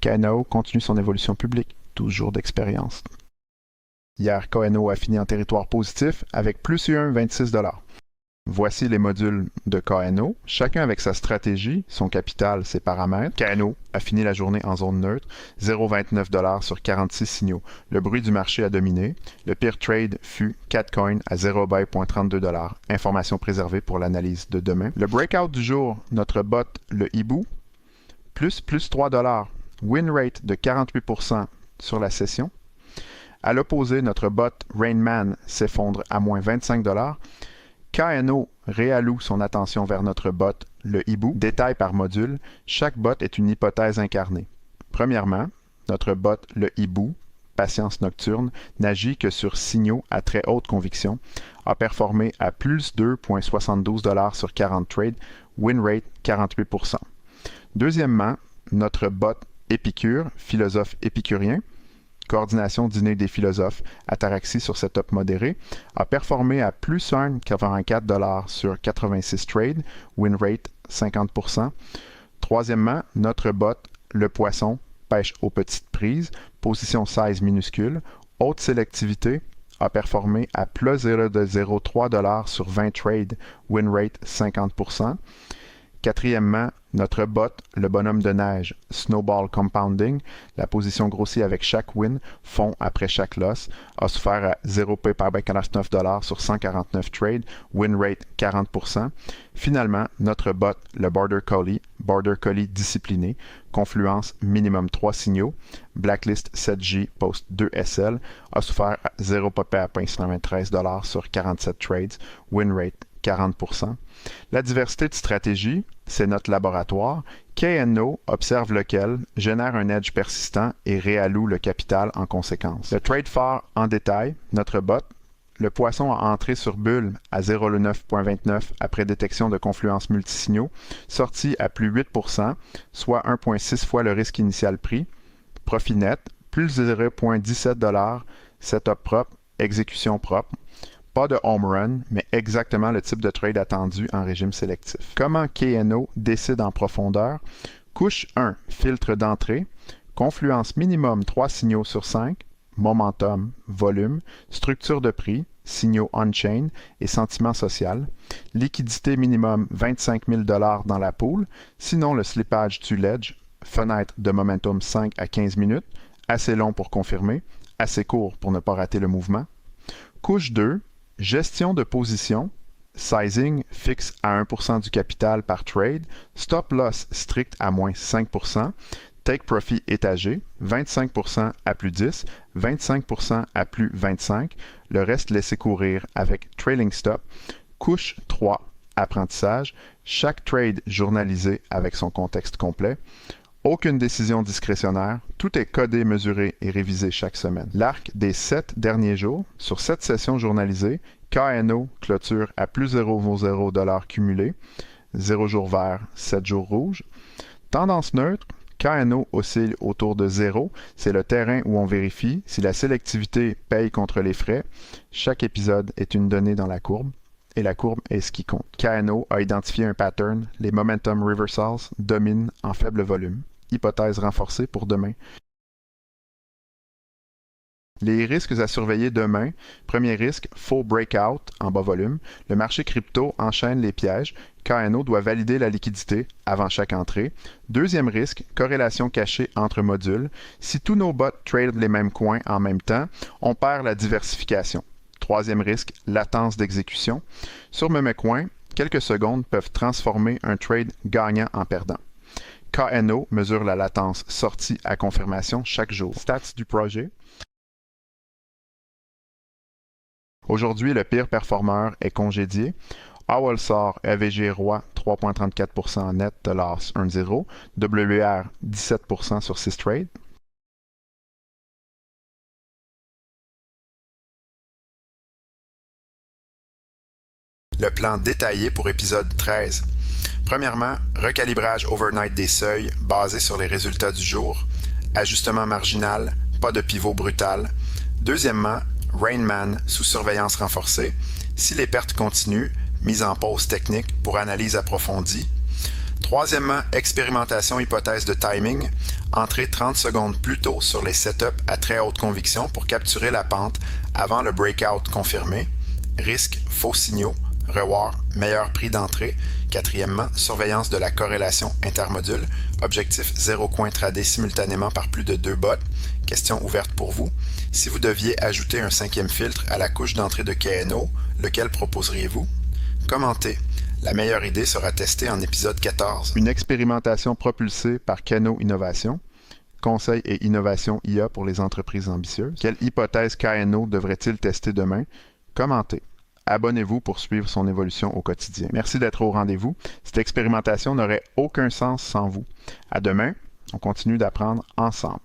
KNO continue son évolution publique, 12 jours d'expérience. Hier, KNO a fini en territoire positif avec plus 26 $. Voici les modules de KNO, chacun avec sa stratégie, son capital, ses paramètres. KNO a fini la journée en zone neutre, 0,29 $ sur 46 signaux. Le bruit du marché a dominé. Le pire trade fut Catcoin à 0,32 $. Information préservée pour l'analyse de demain. Le breakout du jour, notre bot, le Hibou, plus 3 $. Win rate de 48% sur la session. À l'opposé, notre bot Rainman s'effondre à moins 25 $. KNO réalloue son attention vers notre bot, le Hibou. Détail par module, chaque bot est une hypothèse incarnée. Premièrement, notre bot, le Hibou, patience nocturne, n'agit que sur signaux à très haute conviction, a performé à plus 2,72 $ sur 40 trades, win rate 48%. Deuxièmement, notre bot Épicure, philosophe épicurien, coordination dîner des philosophes, ataraxie sur setup modéré, a performé à plus 1,84 $ sur 86 trades, win rate 50%. Troisièmement, notre bot, le poisson, pêche aux petites prises, position size minuscule, haute sélectivité, a performé à plus 0,03 $ sur 20 trades, win rate 50%. Quatrièmement, notre bot, le bonhomme de neige, Snowball Compounding, la position grossie avec chaque win, fond après chaque loss, a souffert à 0,49 $ sur 149 trades, win rate 40%. Finalement, notre bot, le Border Collie discipliné, confluence minimum 3 signaux, Blacklist 7G post 2 SL, a souffert à 0,93 $ sur 47 trades, win rate 40%. La diversité de stratégies, c'est notre laboratoire. KNO observe lequel, génère un edge persistant et réalloue le capital en conséquence. Le trade phare en détail, notre bot, le poisson a entré sur bulle à 0,9.29 après détection de confluence multisignaux, sorti à plus 8%, soit 1,6 fois le risque initial pris. Profit net, plus 0,17 $, setup propre, exécution propre. Pas de home run, mais exactement le type de trade attendu en régime sélectif. Comment KNO décide en profondeur? Couche 1, filtre d'entrée, confluence minimum 3 signaux sur 5, momentum, volume, structure de prix, signaux on-chain et sentiment social. Liquidité minimum 25 000 $ dans la pool, sinon le slippage tue l'edge, fenêtre de momentum 5 à 15 minutes, assez long pour confirmer, assez court pour ne pas rater le mouvement. Couche 2, gestion de position, sizing fixe à 1% du capital par trade, stop loss strict à moins 5%, take profit étagé, 25% à plus 10, 25% à plus 25, le reste laissé courir avec trailing stop. Couche 3, apprentissage, chaque trade journalisé avec son contexte complet. Aucune décision discrétionnaire, tout est codé, mesuré et révisé chaque semaine. L'arc des 7 derniers jours, sur 7 sessions journalisées, KNO clôture à plus 0,0 $ cumulé, 0 jours vert, 7 jours rouges. Tendance neutre, KNO oscille autour de 0, c'est le terrain où on vérifie si la sélectivité paye contre les frais. Chaque épisode est une donnée dans la courbe. Et la courbe est ce qui compte. KNO a identifié un pattern, les momentum reversals dominent en faible volume. Hypothèse renforcée pour demain. Les risques à surveiller demain. Premier risque, faux breakout en bas volume. Le marché crypto enchaîne les pièges. KNO doit valider la liquidité avant chaque entrée. Deuxième risque, corrélation cachée entre modules. Si tous nos bots tradent les mêmes coins en même temps, on perd la diversification. Troisième risque, latence d'exécution. Sur Memecoin, quelques secondes peuvent transformer un trade gagnant en perdant. KNO mesure la latence sortie à confirmation chaque jour. Stats du projet. Aujourd'hui, le pire performeur est congédié. Owlsar AVG Roi 3,34% net de loss 1-0. WR 17% sur 6 trades. Le plan détaillé pour épisode 13. Premièrement, recalibrage overnight des seuils basé sur les résultats du jour. Ajustement marginal, pas de pivot brutal. Deuxièmement, Rainman sous surveillance renforcée. Si les pertes continuent, mise en pause technique pour analyse approfondie. Troisièmement, expérimentation hypothèse de timing. Entrez 30 secondes plus tôt sur les setups à très haute conviction pour capturer la pente avant le breakout confirmé. Risque, faux signaux. Reward, meilleur prix d'entrée. Quatrièmement, surveillance de la corrélation intermodule. Objectif 0 coin tradé simultanément par plus de 2 bots. Question ouverte pour vous. Si vous deviez ajouter un cinquième filtre à la couche d'entrée de KNO, lequel proposeriez-vous? Commentez. La meilleure idée sera testée en épisode 14. Une expérimentation propulsée par Kano Innovation. Conseils et innovation IA pour les entreprises ambitieuses. Quelle hypothèse KNO devrait-il tester demain? Commentez. Abonnez-vous pour suivre son évolution au quotidien. Merci d'être au rendez-vous. Cette expérimentation n'aurait aucun sens sans vous. À demain, on continue d'apprendre ensemble.